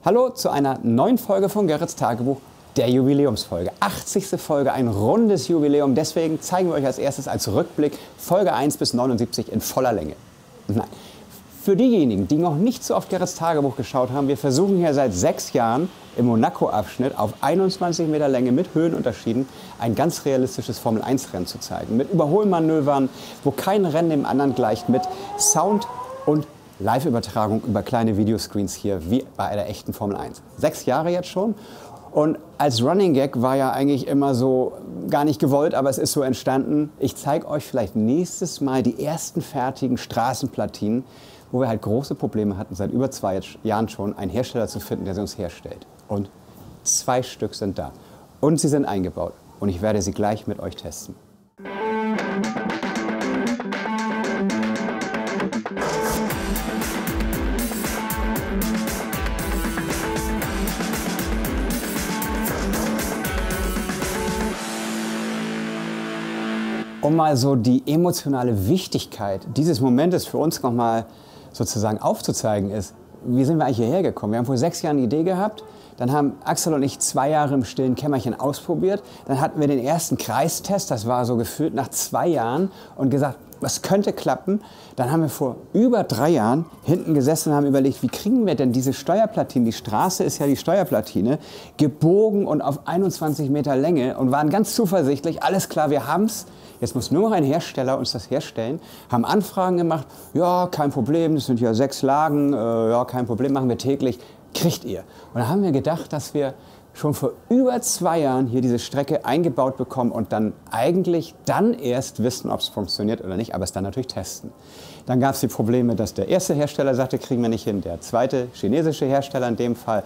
Hallo zu einer neuen Folge von Gerrits Tagebuch, der Jubiläumsfolge. 80. Folge, ein rundes Jubiläum. Deswegen zeigen wir euch als erstes als Rückblick Folge 1 bis 79 in voller Länge. Nein. Für diejenigen, die noch nicht so oft Gerrits Tagebuch geschaut haben, wir versuchen hier seit 6 Jahren im Monaco-Abschnitt auf 21 Meter Länge mit Höhenunterschieden ein ganz realistisches Formel-1-Rennen zu zeigen. Mit Überholmanövern, wo kein Rennen dem anderen gleicht, mit Sound und Live-Übertragung über kleine Videoscreens hier, wie bei der echten Formel 1. 6 Jahre jetzt schon. Und als Running Gag war ja eigentlich immer so, gar nicht gewollt, aber es ist so entstanden. Ich zeige euch vielleicht nächstes Mal die ersten fertigen Straßenplatinen, wo wir halt große Probleme hatten, seit über 2 Jahren schon, einen Hersteller zu finden, der sie uns herstellt. Und 2 Stück sind da. Und sie sind eingebaut. Und ich werde sie gleich mit euch testen. Um mal so die emotionale Wichtigkeit dieses Momentes für uns nochmal sozusagen aufzuzeigen ist, wie sind wir eigentlich hierher gekommen? Wir haben vor 6 Jahren eine Idee gehabt, dann haben Axel und ich 2 Jahre im stillen Kämmerchen ausprobiert, dann hatten wir den ersten Kreistest, das war so gefühlt nach 2 Jahren und gesagt, was könnte klappen? Dann haben wir vor über 3 Jahren hinten gesessen und haben überlegt, wie kriegen wir denn diese Steuerplatine, die Straße ist ja die Steuerplatine, gebogen und auf 21 Meter Länge und waren ganz zuversichtlich, alles klar, wir haben's. Jetzt muss nur noch ein Hersteller uns das herstellen, haben Anfragen gemacht, ja, kein Problem, das sind ja 6 Lagen, ja, kein Problem, machen wir täglich, kriegt ihr. Und da haben wir gedacht, dass wir schon vor über 2 Jahren hier diese Strecke eingebaut bekommen und dann eigentlich erst wissen, ob es funktioniert oder nicht, aber es dann natürlich testen. Dann gab es die Probleme, dass der erste Hersteller sagte, kriegen wir nicht hin, der zweite chinesische Hersteller in dem Fall,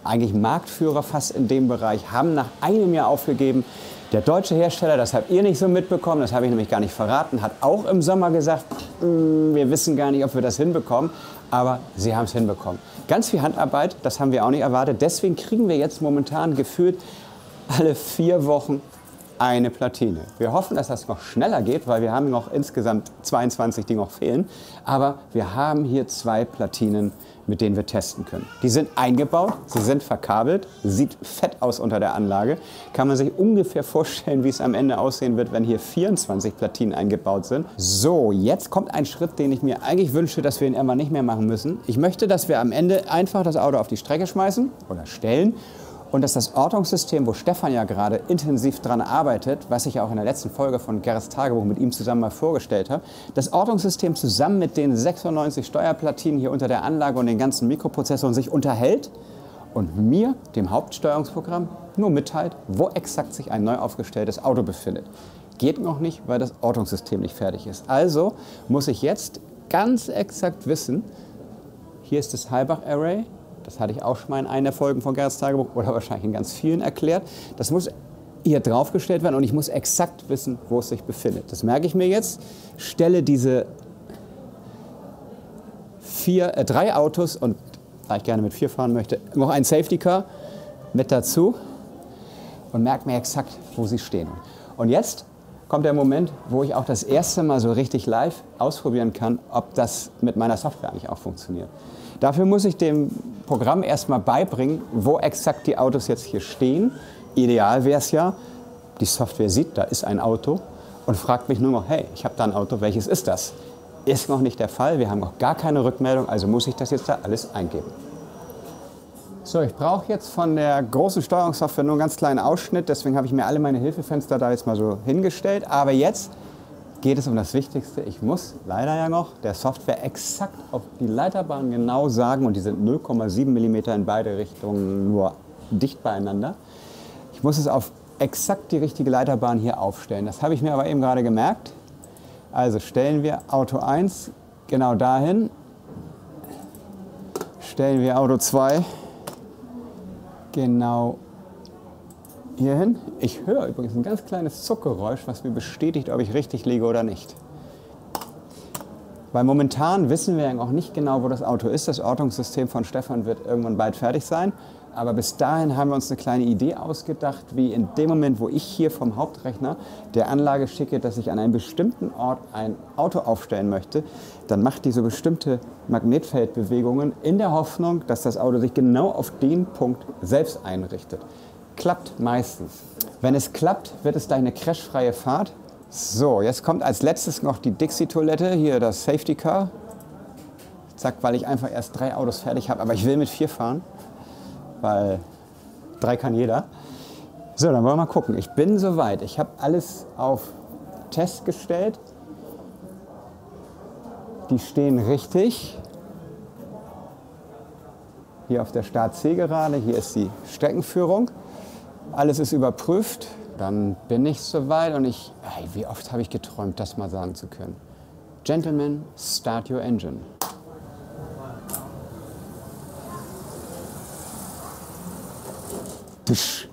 eigentlich Marktführer fast in dem Bereich, haben nach einem Jahr aufgegeben. Der deutsche Hersteller, das habt ihr nicht so mitbekommen, das habe ich nämlich gar nicht verraten, hat auch im Sommer gesagt, wir wissen gar nicht, ob wir das hinbekommen, aber sie haben es hinbekommen. Ganz viel Handarbeit, das haben wir auch nicht erwartet, deswegen kriegen wir jetzt momentan gefühlt alle 4 Wochen eine Platine. Wir hoffen, dass das noch schneller geht, weil wir haben noch insgesamt 22, die noch fehlen, aber wir haben hier 2 Platinen, mit denen wir testen können. Die sind eingebaut, sie sind verkabelt, sieht fett aus unter der Anlage. Kann man sich ungefähr vorstellen, wie es am Ende aussehen wird, wenn hier 24 Platinen eingebaut sind. So, jetzt kommt ein Schritt, den ich mir eigentlich wünsche, dass wir ihn irgendwann nicht mehr machen müssen. Ich möchte, dass wir am Ende einfach das Auto auf die Strecke schmeißen oder stellen und dass das Ortungssystem, wo Stefan ja gerade intensiv dran arbeitet, was ich ja auch in der letzten Folge von Gerrits Tagebuch mit ihm zusammen mal vorgestellt habe, das Ortungssystem zusammen mit den 96 Steuerplatinen hier unter der Anlage und den ganzen Mikroprozessoren sich unterhält und mir, dem Hauptsteuerungsprogramm, nur mitteilt, wo exakt sich ein neu aufgestelltes Auto befindet. Geht noch nicht, weil das Ortungssystem nicht fertig ist. Also muss ich jetzt ganz exakt wissen, hier ist das Halbach-Array. Das hatte ich auch schon mal in einer der Folgen von Gerrits Tagebuch oder wahrscheinlich in ganz vielen erklärt. Das muss hier draufgestellt werden und ich muss exakt wissen, wo es sich befindet. Das merke ich mir jetzt. Stelle diese 3 Autos und da ich gerne mit 4 fahren möchte, noch ein Safety Car mit dazu und merke mir exakt, wo sie stehen. Und jetzt kommt der Moment, wo ich auch das erste Mal so richtig live ausprobieren kann, ob das mit meiner Software eigentlich auch funktioniert. Dafür muss ich dem Programm erstmal beibringen, wo exakt die Autos jetzt hier stehen. Ideal wäre es ja, die Software sieht, da ist ein Auto und fragt mich nur noch, hey, ich habe da ein Auto, welches ist das? Ist noch nicht der Fall, wir haben noch gar keine Rückmeldung, also muss ich das jetzt da alles eingeben. So, ich brauche jetzt von der großen Steuerungssoftware nur einen ganz kleinen Ausschnitt, deswegen habe ich mir alle meine Hilfefenster da jetzt mal so hingestellt. Aber jetzt geht es um das Wichtigste. Ich muss leider ja noch der Software exakt auf die Leiterbahn genau sagen, und die sind 0,7 mm in beide Richtungen nur dicht beieinander. Ich muss es auf exakt die richtige Leiterbahn hier aufstellen. Das habe ich mir aber eben gerade gemerkt. Also stellen wir Auto 1 genau dahin, stellen wir Auto 2 genau hierhin. Ich höre übrigens ein ganz kleines Zuckgeräusch, was mir bestätigt, ob ich richtig liege oder nicht. Weil momentan wissen wir ja auch nicht genau, wo das Auto ist. Das Ortungssystem von Stefan wird irgendwann bald fertig sein. Aber bis dahin haben wir uns eine kleine Idee ausgedacht, wie in dem Moment, wo ich hier vom Hauptrechner der Anlage schicke, dass ich an einem bestimmten Ort ein Auto aufstellen möchte, dann macht die so bestimmte Magnetfeldbewegungen in der Hoffnung, dass das Auto sich genau auf den Punkt selbst einrichtet. Klappt meistens. Wenn es klappt, wird es gleich eine crashfreie Fahrt. So, jetzt kommt als letztes noch die Dixie-Toilette, hier das Safety Car. Zack, weil ich einfach erst 3 Autos fertig habe, aber ich will mit 4 fahren. Weil 3 kann jeder. So, dann wollen wir mal gucken. Ich bin soweit. Ich habe alles auf Test gestellt. Die stehen richtig. Hier auf der Start-C-Gerade. Hier ist die Streckenführung. Alles ist überprüft. Dann bin ich soweit und wie oft habe ich geträumt, das mal sagen zu können. Gentlemen, start your engine. Tsch.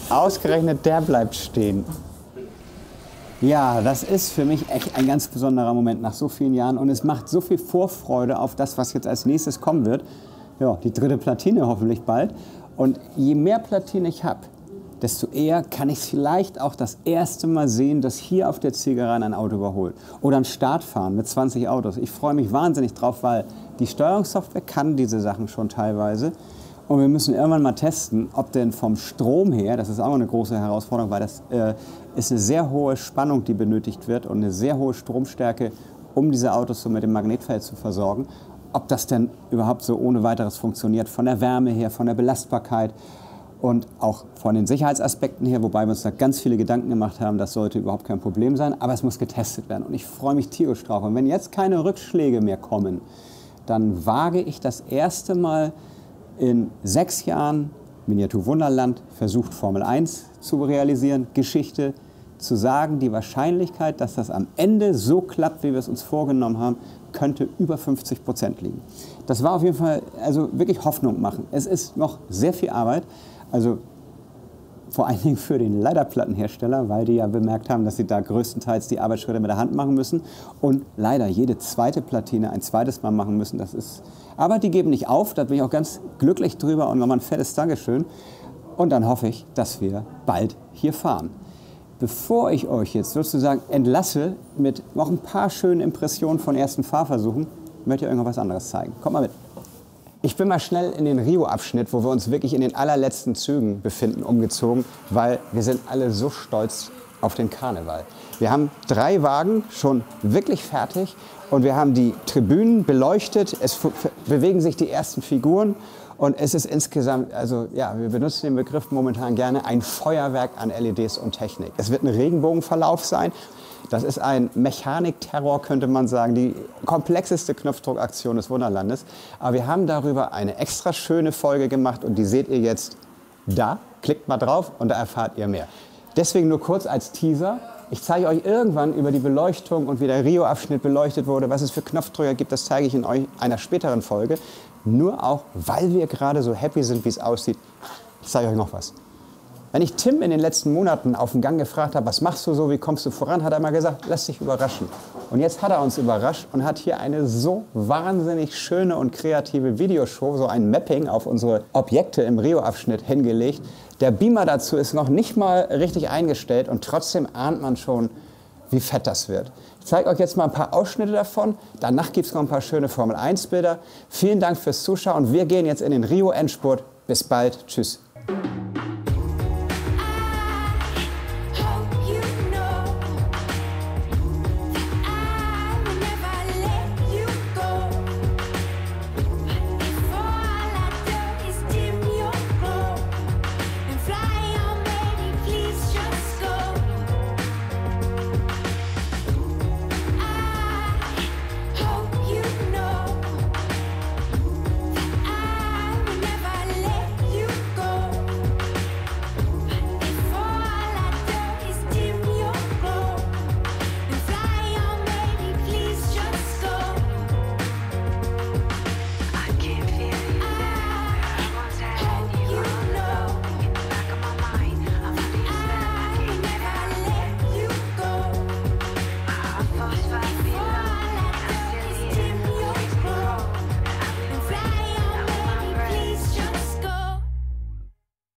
Ausgerechnet der bleibt stehen. Ja, das ist für mich echt ein ganz besonderer Moment nach so vielen Jahren und es macht so viel Vorfreude auf das, was jetzt als nächstes kommen wird. Ja, die 3. Platine hoffentlich bald. Und je mehr Platinen ich habe, desto eher kann ich vielleicht auch das erste Mal sehen, dass hier auf der Zielgeraden ein Auto überholt. Oder ein Startfahren mit 20 Autos. Ich freue mich wahnsinnig drauf, weil die Steuerungssoftware kann diese Sachen schon teilweise. Und wir müssen irgendwann mal testen, ob denn vom Strom her, das ist auch eine große Herausforderung, weil das ist eine sehr hohe Spannung, die benötigt wird und eine sehr hohe Stromstärke, um diese Autos so mit dem Magnetfeld zu versorgen. Ob das denn überhaupt so ohne weiteres funktioniert, von der Wärme her, von der Belastbarkeit und auch von den Sicherheitsaspekten her, wobei wir uns da ganz viele Gedanken gemacht haben, das sollte überhaupt kein Problem sein, aber es muss getestet werden und ich freue mich tierisch drauf. Und wenn jetzt keine Rückschläge mehr kommen, dann wage ich das erste Mal in 6 Jahren Miniatur Wunderland versucht, Formel 1 zu realisieren, Geschichte zu sagen. Die Wahrscheinlichkeit, dass das am Ende so klappt, wie wir es uns vorgenommen haben, könnte über 50% liegen. Das war auf jeden Fall also wirklich Hoffnung machen. Es ist noch sehr viel Arbeit, also vor allen Dingen für den Leiterplattenhersteller, weil die ja bemerkt haben, dass sie da größtenteils die Arbeitsschritte mit der Hand machen müssen und leider jede zweite Platine ein zweites Mal machen müssen. Das ist, aber die geben nicht auf, da bin ich auch ganz glücklich drüber und nochmal ein fettes Dankeschön. Und dann hoffe ich, dass wir bald hier fahren. Bevor ich euch jetzt sozusagen entlasse mit noch ein paar schönen Impressionen von ersten Fahrversuchen, möchte ich euch noch was anderes zeigen. Kommt mal mit. Ich bin mal schnell in den Rio-Abschnitt, wo wir uns wirklich in den allerletzten Zügen befinden, umgezogen, weil wir sind alle so stolz auf den Karneval. Wir haben 3 Wagen schon wirklich fertig und wir haben die Tribünen beleuchtet. Es bewegen sich die ersten Figuren und es ist insgesamt, also ja, wir benutzen den Begriff momentan gerne, ein Feuerwerk an LEDs und Technik. Es wird ein Regenbogenverlauf sein. Das ist ein Mechanikterror, könnte man sagen, die komplexeste Knopfdruckaktion des Wunderlandes. Aber wir haben darüber eine extra schöne Folge gemacht und die seht ihr jetzt da. Klickt mal drauf und da erfahrt ihr mehr. Deswegen nur kurz als Teaser. Ich zeige euch irgendwann über die Beleuchtung und wie der Rio-Abschnitt beleuchtet wurde, was es für Knopfdrücker gibt, das zeige ich in einer späteren Folge. Nur auch, weil wir gerade so happy sind, wie es aussieht. Ich zeige euch noch was. Wenn ich Tim in den letzten Monaten auf dem Gang gefragt habe, was machst du so, wie kommst du voran, hat er mal gesagt, lass dich überraschen. Und jetzt hat er uns überrascht und hat hier eine so wahnsinnig schöne und kreative Videoshow, so ein Mapping auf unsere Objekte im Rio-Abschnitt hingelegt. Der Beamer dazu ist noch nicht mal richtig eingestellt und trotzdem ahnt man schon, wie fett das wird. Ich zeige euch jetzt mal ein paar Ausschnitte davon. Danach gibt es noch ein paar schöne Formel-1-Bilder. Vielen Dank fürs Zuschauen und wir gehen jetzt in den Rio-Endspurt. Bis bald. Tschüss.